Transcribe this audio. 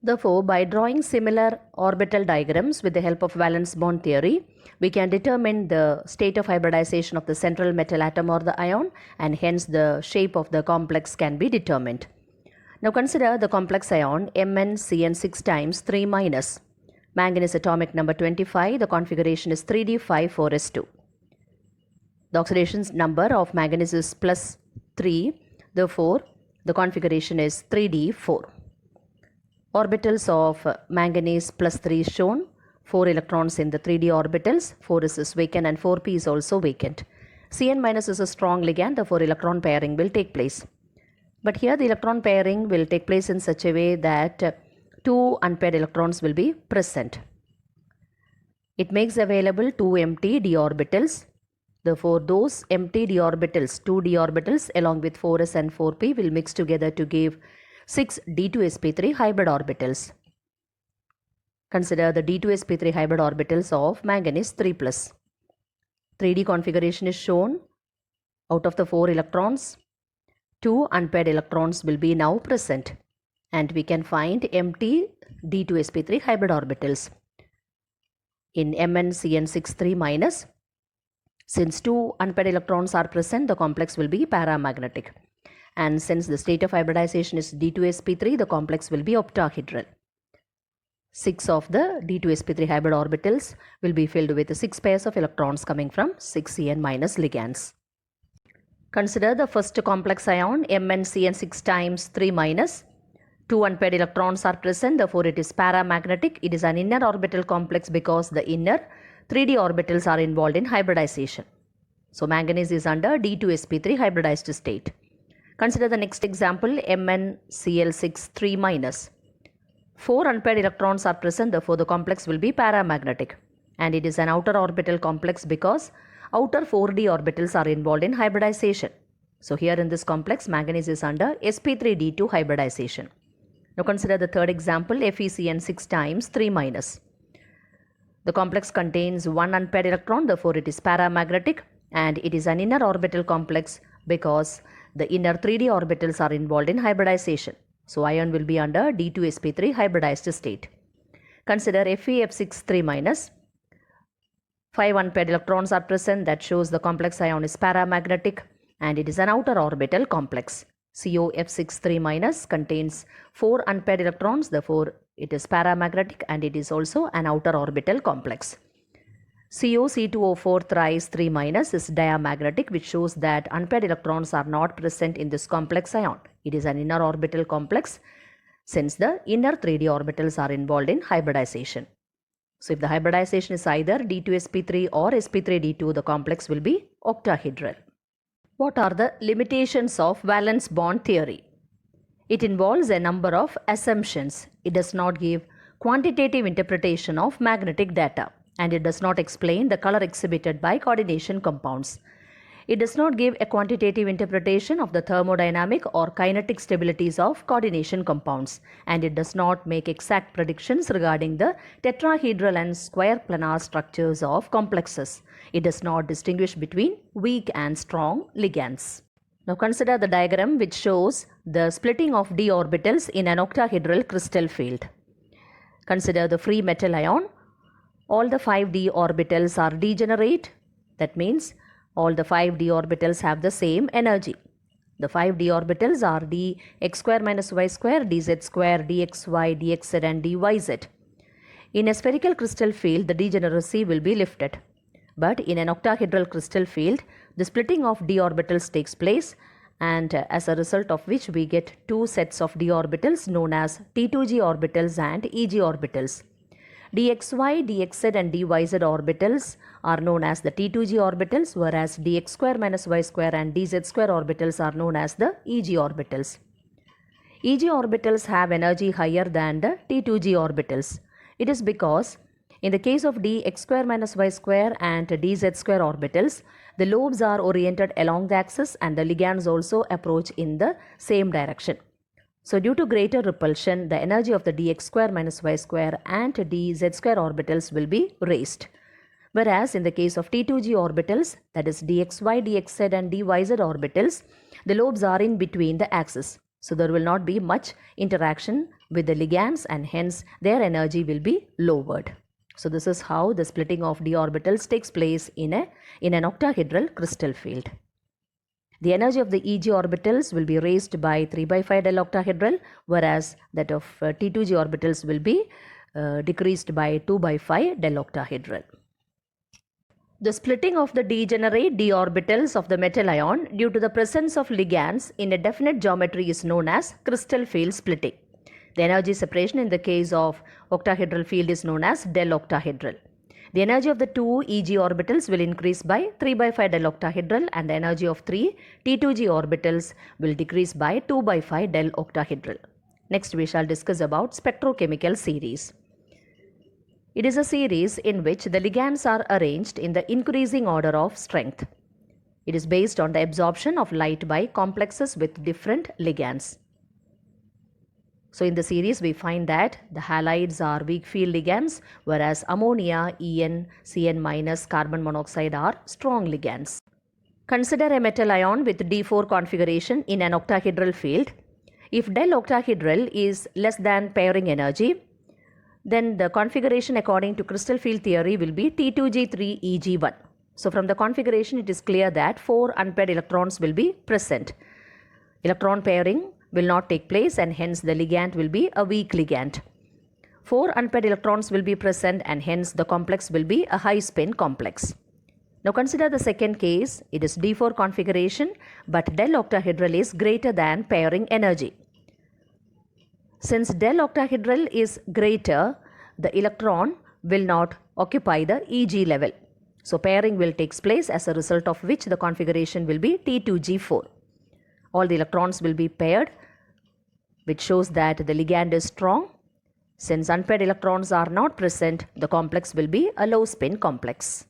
Therefore, by drawing similar orbital diagrams with the help of valence bond theory, we can determine the state of hybridization of the central metal atom or the ion, and hence the shape of the complex can be determined. Now consider the complex ion MnCN6 times 3 minus. Manganese atomic number 25, the configuration is 3d5 4s2. The oxidation number of manganese is plus 3, therefore the configuration is 3d4. Orbitals of manganese plus 3 is shown, 4 electrons in the 3d orbitals, 4 is vacant and 4p is also vacant. Cn minus is a strong ligand, therefore electron pairing will take place. But here the electron pairing will take place in such a way that 2 unpaired electrons will be present. It makes available 2 empty d orbitals. Therefore, those empty d orbitals, 2 d orbitals along with 4s and 4p will mix together to give 6 d2sp3 hybrid orbitals. Consider the d2sp3 hybrid orbitals of manganese 3+. 3d configuration is shown. Out of the 4 electrons, 2 unpaired electrons will be now present, and we can find empty d2sp3 hybrid orbitals. In MnCN6 3 minus, since 2 unpaired electrons are present, the complex will be paramagnetic. And since the state of hybridization is d2sp3, the complex will be octahedral. 6 of the d2sp3 hybrid orbitals will be filled with 6 pairs of electrons coming from 6 Cn minus ligands. Consider the first complex ion MnCN6 times 3 minus. 2 unpaired electrons are present, therefore it is paramagnetic. It is an inner orbital complex because the inner 3d orbitals are involved in hybridization. So manganese is under d2sp3 hybridized state. Consider the next example MnCl6 3 minus. 4 unpaired electrons are present, therefore the complex will be paramagnetic, and it is an outer orbital complex because outer 4d orbitals are involved in hybridization. So here in this complex, manganese is under sp3d2 hybridization. Now consider the third example FeCN6 times 3 minus. The complex contains 1 unpaired electron, therefore it is paramagnetic, and it is an inner orbital complex because the inner 3d orbitals are involved in hybridization. So ion will be under d2sp3 hybridized state. Consider FeF6 3 minus. 5 unpaired electrons are present, that shows the complex ion is paramagnetic, and it is an outer orbital complex. COF6 3 minus contains 4 unpaired electrons, therefore it is paramagnetic and it is also an outer orbital complex. COC2O4 thrice 3 minus is diamagnetic, which shows that unpaired electrons are not present in this complex ion. It is an inner orbital complex since the inner 3d orbitals are involved in hybridization. So if the hybridization is either d2sp3 or sp3d2, the complex will be octahedral. What are the limitations of valence bond theory? It involves a number of assumptions. It does not give quantitative interpretation of magnetic data, and it does not explain the color exhibited by coordination compounds. It does not give a quantitative interpretation of the thermodynamic or kinetic stabilities of coordination compounds, and it does not make exact predictions regarding the tetrahedral and square planar structures of complexes. It does not distinguish between weak and strong ligands. Now consider the diagram which shows the splitting of d orbitals in an octahedral crystal field. Consider the free metal ion. All the 5d orbitals are degenerate. That means all the 5d orbitals have the same energy. The 5d orbitals are dx square minus y square, dz square, dxy, dxz and dyz. In a spherical crystal field, the degeneracy will be lifted. But in an octahedral crystal field, the splitting of d orbitals takes place, and as a result of which we get two sets of d orbitals known as T2g orbitals and Eg orbitals. dxy, dxz and dyz orbitals are known as the T2g orbitals, whereas dx square minus y square and dz square orbitals are known as the Eg orbitals. Eg orbitals have energy higher than the T2g orbitals. It is because in the case of dx square minus y square and dz square orbitals, the lobes are oriented along the axis and the ligands also approach in the same direction. So due to greater repulsion, the energy of the dx square minus y square and dz square orbitals will be raised. Whereas in the case of T2g orbitals, that is dxy, dxz and dyz orbitals, the lobes are in between the axis. So there will not be much interaction with the ligands, and hence their energy will be lowered. So this is how the splitting of d orbitals takes place in an octahedral crystal field. The energy of the Eg orbitals will be raised by 3 by 5 del octahedral, whereas that of T2g orbitals will be decreased by 2 by 5 del octahedral. The splitting of the degenerate d orbitals of the metal ion due to the presence of ligands in a definite geometry is known as crystal field splitting. The energy separation in the case of octahedral field is known as del octahedral. The energy of the two Eg orbitals will increase by 3 by 5 del octahedral, and the energy of 3 T2g orbitals will decrease by 2 by 5 del octahedral. Next we shall discuss about spectrochemical series. It is a series in which the ligands are arranged in the increasing order of strength. It is based on the absorption of light by complexes with different ligands. So in the series we find that the halides are weak field ligands, whereas ammonia, En, Cn- carbon monoxide are strong ligands. Consider a metal ion with D4 configuration in an octahedral field. If del octahedral is less than pairing energy, then the configuration according to crystal field theory will be T2G3Eg1. So from the configuration it is clear that 4 unpaired electrons will be present. Electron pairing will not take place, and hence the ligand will be a weak ligand. 4 unpaired electrons will be present, and hence the complex will be a high spin complex. Now consider the second case. It is D4 configuration, but del octahedral is greater than pairing energy. Since del octahedral is greater, the electron will not occupy the Eg level. So pairing will take place, as a result of which the configuration will be T2G4. All the electrons will be paired, which shows that the ligand is strong. Since unpaired electrons are not present, the complex will be a low spin complex.